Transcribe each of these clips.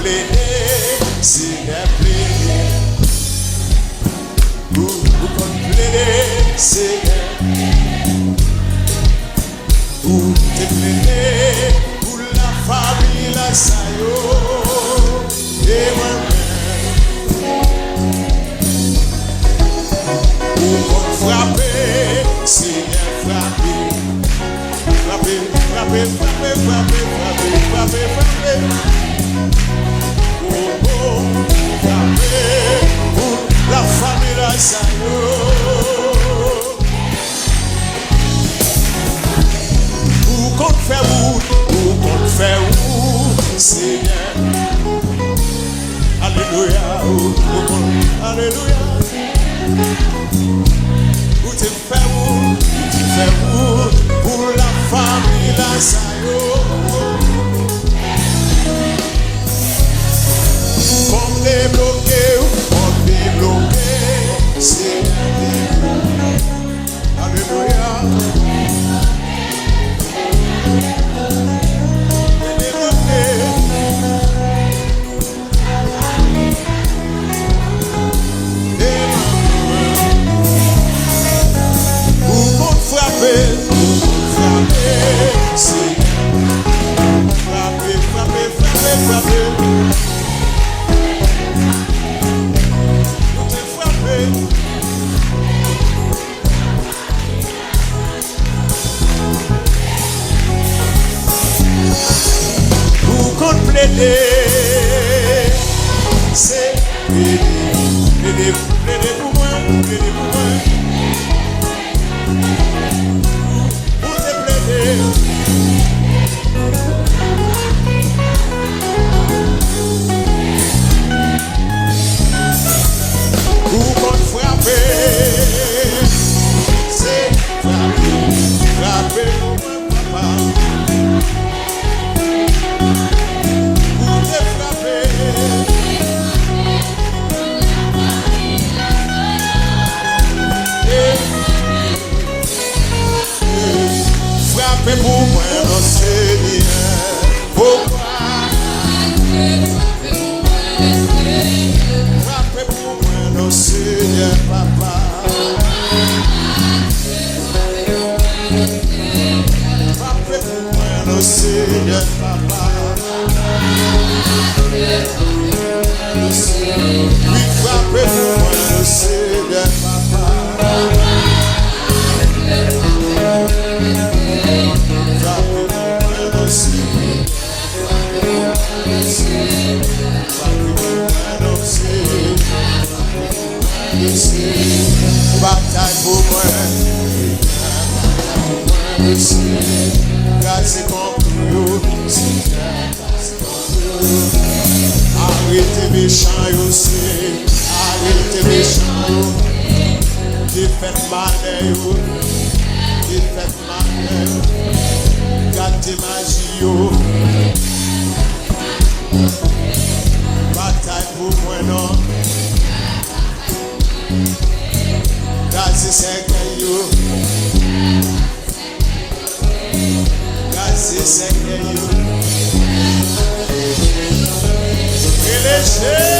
plaider, Seigneur plaider. Vous compte plaider, Seigneur. Vous te plaider pour la famille, la saillot. Et moi-même. Vous compte frapper, Seigneur frapper. Frapper, frapper, frapper, frapper, frapper, frapper, frapper. Oh, oh, frapper pour la famille, la saillot. Où compte faire où, Seigneur. Alléluia, alléluia. Où te faire où, pour la famille, la saillot. Comme débloqué, Seigneur. Alléluia. C'est plaider pour moi, plaider pour moi. Pour te plaider. Pour qu'on frapper, c'est frapper pour moi, papa. Frappez pour moi, mon Seigneur. Pourquoi? Frappez pour moi, mon Seigneur, papa. Frappez pour moi, mon Seigneur, papa. Oui, frappez pour moi, mon Seigneur, papa. Bataille pour moi, c'est contre nous. Arrêtez méchants aussi, arrêtez méchants. Défaites malheur, défaites malheur. Gardez magie. Bataille pour moi non. Gardez Seigneur. Gardez Seigneur. Et les chaises.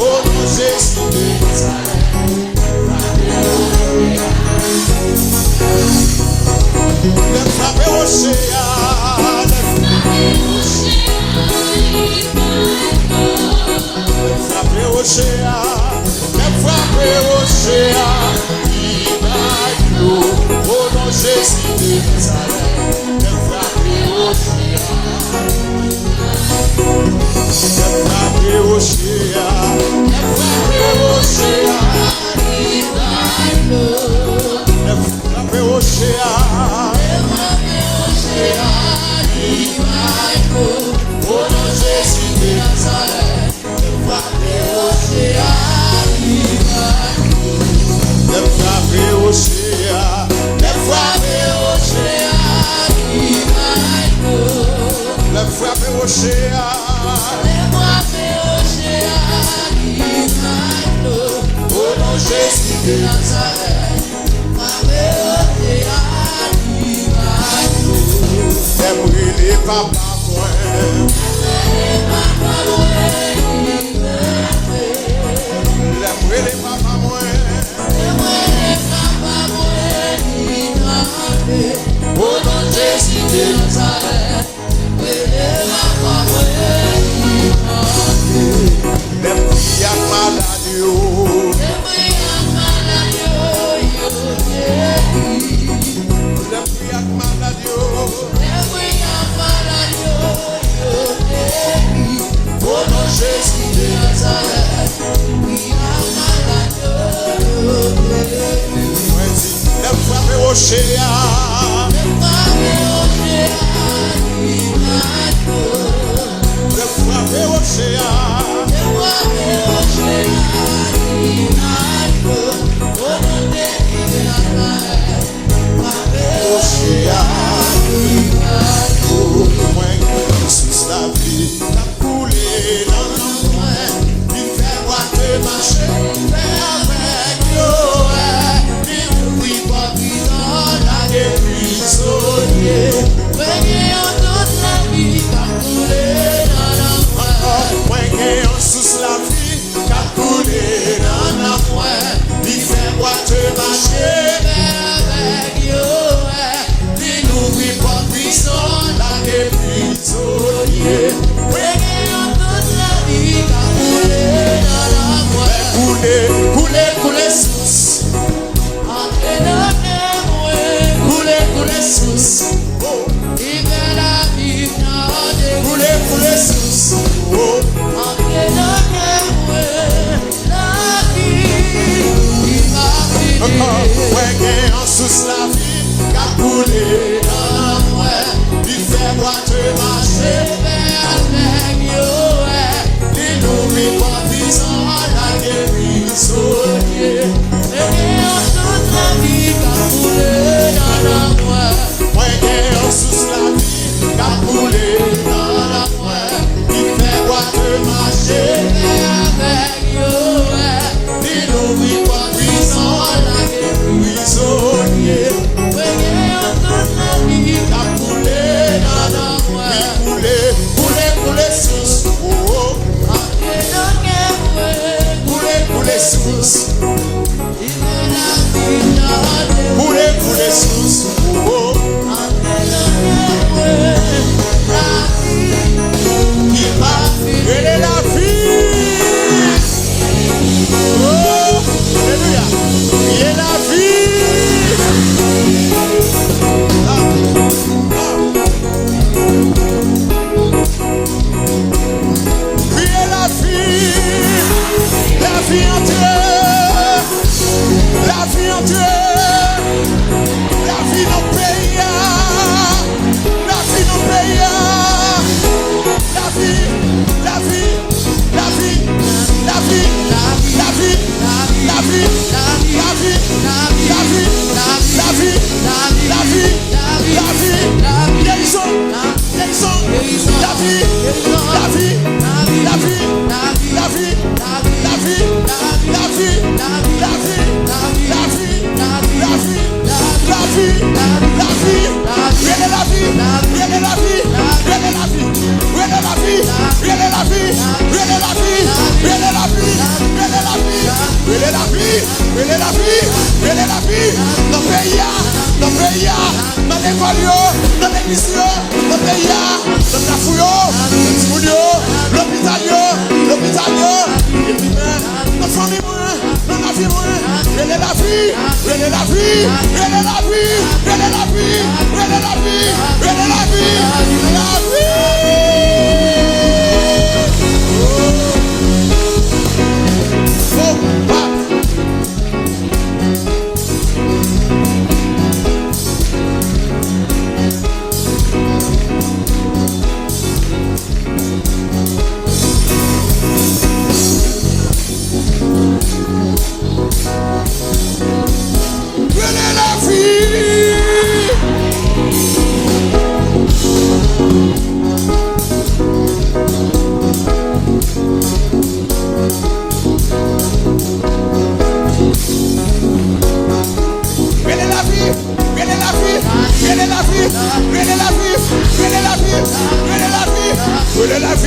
Oh,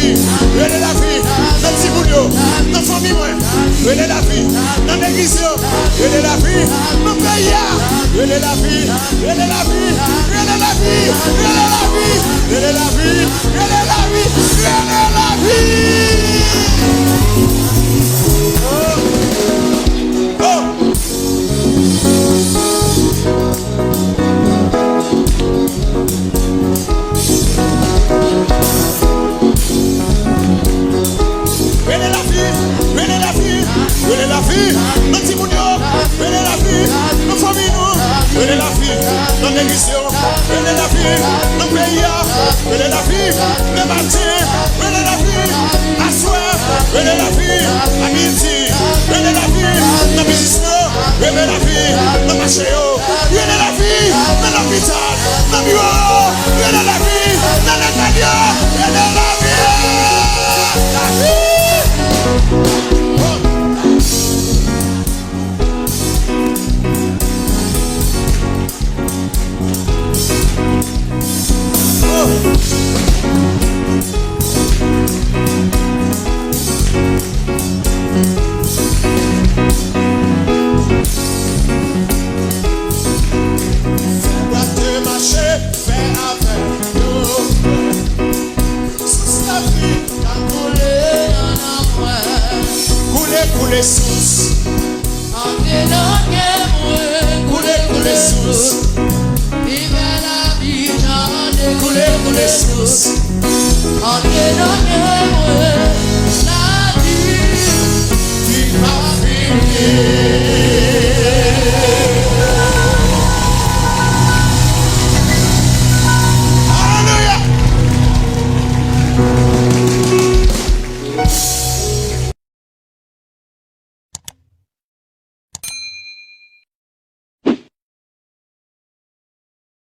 vie, relais la vie, dans petit boulot, dans famille, relais la vie, dans l'église, relais la vie, dans pays, relais la vie, relais la vie, relais la vie, relais la vie, relais la vie, relais la vie, relais la vie. Oh. Venez la vie, venez la vie, venez la vie, nos petits mounions, venez la vie, nos familles, venez la vie, dans l'église, venez la vie, nos pays, venez la vie, le matin, venez la vie, à soir, venez la vie, à midi, venez la vie, dans business, venez la vie, dans marché, venez la vie, dans l'hôpital, dans le bureau, venez la vie, dans les camions, venez la vie, la vie. Couler source, couler source, couler source, la vie,